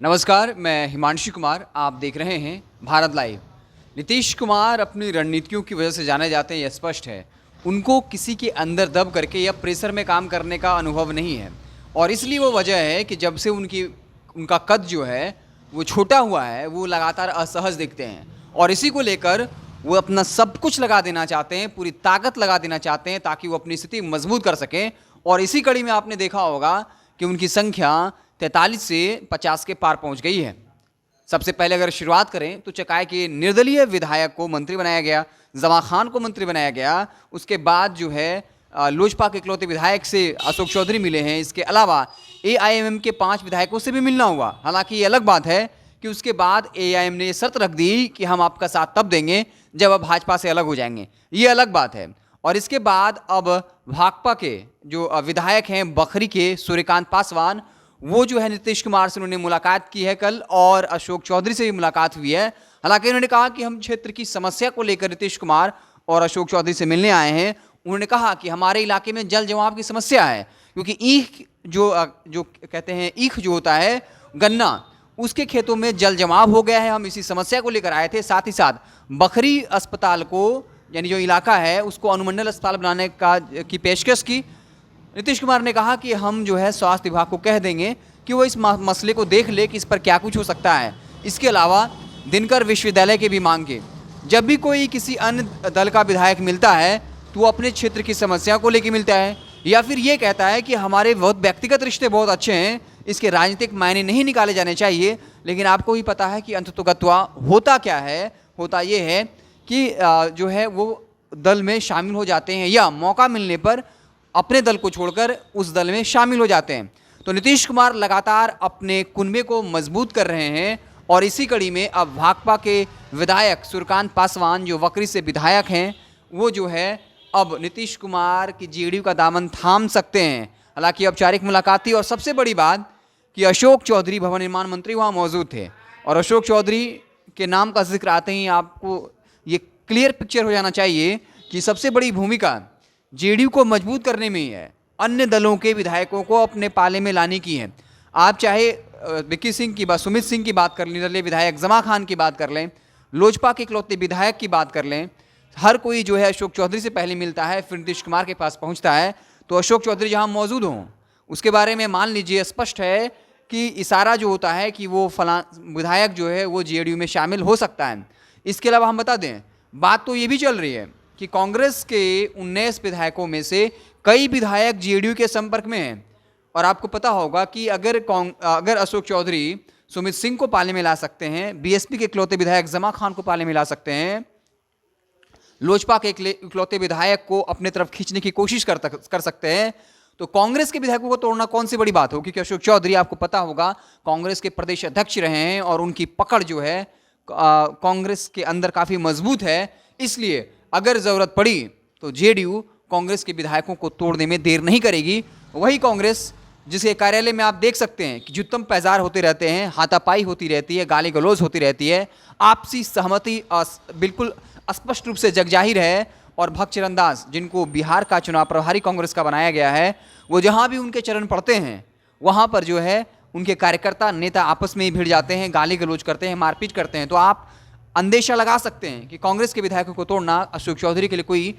नमस्कार, मैं हिमांशु कुमार। आप देख रहे हैं भारत लाइव। नीतीश कुमार अपनी रणनीतियों की वजह से जाने जाते हैं, यह स्पष्ट है। उनको किसी के अंदर दब करके या प्रेशर में काम करने का अनुभव नहीं है और इसलिए वो वजह है कि जब से उनका कद जो है वो छोटा हुआ है, वो लगातार असहज दिखते हैं और इसी को लेकर वो अपना सब कुछ लगा देना चाहते हैं, पूरी ताकत लगा देना चाहते हैं ताकि वो अपनी स्थिति मजबूत कर सकें। और इसी कड़ी में आपने देखा होगा कि उनकी संख्या 43 से 50 के पार पहुंच गई है। सबसे पहले अगर शुरुआत करें तो चकाई के निर्दलीय विधायक को मंत्री बनाया गया, जमा खान को मंत्री बनाया गया। उसके बाद जो है लोजपा के इकलौते विधायक से अशोक चौधरी मिले हैं। इसके अलावा एआईएमएम के 5 विधायकों से भी मिलना हुआ। हालांकि ये अलग बात है कि उसके बाद एआईएम ने शर्त रख दी कि हम आपका साथ तब देंगे जब आप भाजपा से अलग हो जाएंगे। ये अलग बात है। और इसके बाद अब भाकपा के जो विधायक हैं बखरी के सूर्यकांत पासवान, वो जो है नीतीश कुमार से उन्होंने मुलाकात की है कल और अशोक चौधरी से भी मुलाकात हुई है। हालांकि उन्होंने कहा कि हम क्षेत्र की समस्या को लेकर नीतीश कुमार और अशोक चौधरी से मिलने आए हैं। उन्होंने कहा कि हमारे इलाके में जल जमाव की समस्या है, क्योंकि ईख जो कहते हैं ईख जो होता है गन्ना, उसके खेतों में जल जमाव हो गया है। हम इसी समस्या को लेकर आए थे। साथ ही साथ बखरी अस्पताल को, यानी जो इलाका है, उसको अनुमंडल अस्पताल बनाने की पेशकश की। नीतीश कुमार ने कहा कि हम जो है स्वास्थ्य विभाग को कह देंगे कि वो इस मसले को देख ले कि इस पर क्या कुछ हो सकता है। इसके अलावा दिनकर विश्वविद्यालय की भी मांग की। जब भी कोई किसी अन्य दल का विधायक मिलता है तो वो अपने क्षेत्र की समस्या को लेकर मिलता है या फिर ये कहता है कि हमारे बहुत व्यक्तिगत रिश्ते बहुत अच्छे हैं, इसके राजनीतिक मायने नहीं निकाले जाने चाहिए। लेकिन आपको ही पता है कि अंततोगत्वा होता क्या है। होता ये है कि जो है वो दल में शामिल हो जाते हैं या मौका मिलने पर अपने दल को छोड़कर उस दल में शामिल हो जाते हैं। तो नीतीश कुमार लगातार अपने कुनबे को मजबूत कर रहे हैं और इसी कड़ी में अब भाकपा के विधायक सूर्यकांत पासवान, जो वकरी से विधायक हैं, वो जो है अब नीतीश कुमार की जेडीयू का दामन थाम सकते हैं। हालांकि औपचारिक मुलाकात थी और सबसे बड़ी बात कि अशोक चौधरी भवन निर्माण मंत्री वहाँ मौजूद थे और अशोक चौधरी के नाम का जिक्र आते ही आपको ये क्लियर पिक्चर हो जाना चाहिए कि सबसे बड़ी भूमिका जेडीयू को मजबूत करने में ही है, अन्य दलों के विधायकों को अपने पाले में लाने की है। आप चाहे विक्की सिंह की बात, सुमित सिंह की बात कर लें, निर्दलीय विधायक जमा खान की बात कर लें, लोजपा के इकलौते विधायक की बात कर लें, हर कोई जो है अशोक चौधरी से पहले मिलता है, फिर नीतीश कुमार के पास पहुंचता है। तो अशोक चौधरी जहां मौजूद हों उसके बारे में मान लीजिए स्पष्ट है कि इशारा जो होता है कि वो फलां विधायक जो है वो जेडीयू में शामिल हो सकता है। इसके अलावा हम बता दें, बात तो ये भी चल रही है कि कांग्रेस के 19 विधायकों में से कई विधायक जेडीयू के संपर्क में हैं। और आपको पता होगा कि अगर अशोक चौधरी सुमित सिंह को पाले में ला सकते हैं, बीएसपी के इकलौते विधायक जमा खान को पाले में ला सकते हैं, लोजपा के इकलौते विधायक को अपने तरफ खींचने की कोशिश कर सकते हैं, तो कांग्रेस के विधायकों को तोड़ना कौन सी बड़ी बात हो। क्योंकि अशोक चौधरी आपको पता होगा कांग्रेस के प्रदेश अध्यक्ष रहे हैं और उनकी पकड़ जो है कांग्रेस के अंदर काफ़ी मजबूत है। इसलिए अगर ज़रूरत पड़ी तो जेडीयू कांग्रेस के विधायकों को तोड़ने में देर नहीं करेगी। वही कांग्रेस जिसके कार्यालय में आप देख सकते हैं कि जुत्तम पैजार होते रहते हैं, हाथापाई होती रहती है, गाली गलौज होती रहती है, आपसी सहमति बिल्कुल स्पष्ट रूप से जगजाहिर है। और भक्त चरणदास, जिनको बिहार का चुनाव प्रभारी कांग्रेस का बनाया गया है, वो जहाँ भी उनके चरण पड़ते हैं वहाँ पर जो है उनके कार्यकर्ता नेता आपस में ही भिड़ जाते हैं, गाली गलौज करते हैं, मारपीट करते हैं। तो आप अंदेशा लगा सकते हैं कि कांग्रेस के विधायकों को तोड़ना अशोक चौधरी के लिए कोई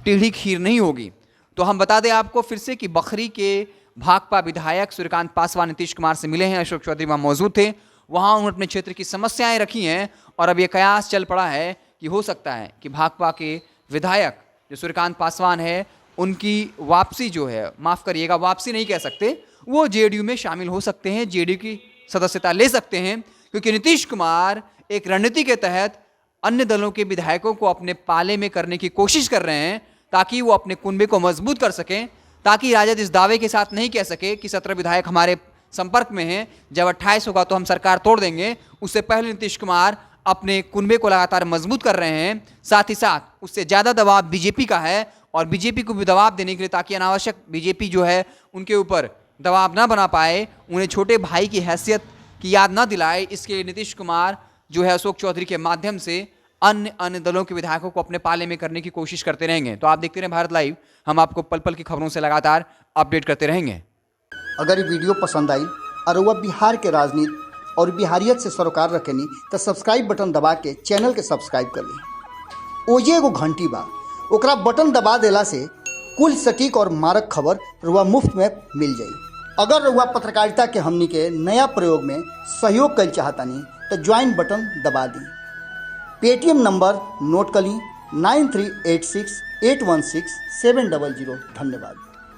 टेढ़ी खीर नहीं होगी। तो हम बता दें आपको फिर से कि बखरी के भाकपा विधायक सूर्यकांत पासवान नीतीश कुमार से मिले हैं। अशोक चौधरी वहाँ मौजूद थे, वहाँ उन्होंने अपने क्षेत्र की समस्याएं रखी हैं और अब ये कयास चल पड़ा है कि हो सकता है कि भाकपा के विधायक जो सूर्यकांत पासवान है, उनकी वापसी जो है, माफ़ करिएगा वापसी नहीं कह सकते, वो जेडीयू में शामिल हो सकते हैं, जेडीयू की सदस्यता ले सकते हैं। क्योंकि नीतीश कुमार एक रणनीति के तहत अन्य दलों के विधायकों को अपने पाले में करने की कोशिश कर रहे हैं ताकि वो अपने कुनबे को मजबूत कर सकें, ताकि राजद इस दावे के साथ नहीं कह सके कि 17 विधायक हमारे संपर्क में हैं, जब 28 होगा तो हम सरकार तोड़ देंगे। उससे पहले नीतीश कुमार अपने कुनबे को लगातार मजबूत कर रहे हैं। साथ ही साथ उससे ज़्यादा दबाव बीजेपी का है और बीजेपी को भी दबाव देने के लिए, ताकि अनावश्यक बीजेपी जो है उनके ऊपर दबाव ना बना पाए, उन्हें छोटे भाई की हैसियत की याद ना दिलाए, इसके लिए नीतीश कुमार जो है अशोक चौधरी के माध्यम से अन्य दलों के विधायकों को अपने पाले में करने की कोशिश करते रहेंगे। तो आप देखते रहें भारत लाइव, हम आपको पल पल की खबरों से लगातार अपडेट करते रहेंगे। अगर ये वीडियो पसंद आई और वह बिहार के राजनीति और बिहारियत से सरोकार रखेनी तो सब्सक्राइब बटन दबा के चैनल के सब्सक्राइब कर ली। ओजे एगो घंटी बा, ओकरा बटन दबा देला से कुल सटीक और मारक खबर रुआ मुफ्त में मिल जाई। अगर रुआ पत्रकारिता के हमनी के नया प्रयोग में सहयोग कर चाहतानी तो ज्वाइन बटन दबा दी। पेटीएम नंबर नोट कर ली 9386816700। धन्यवाद।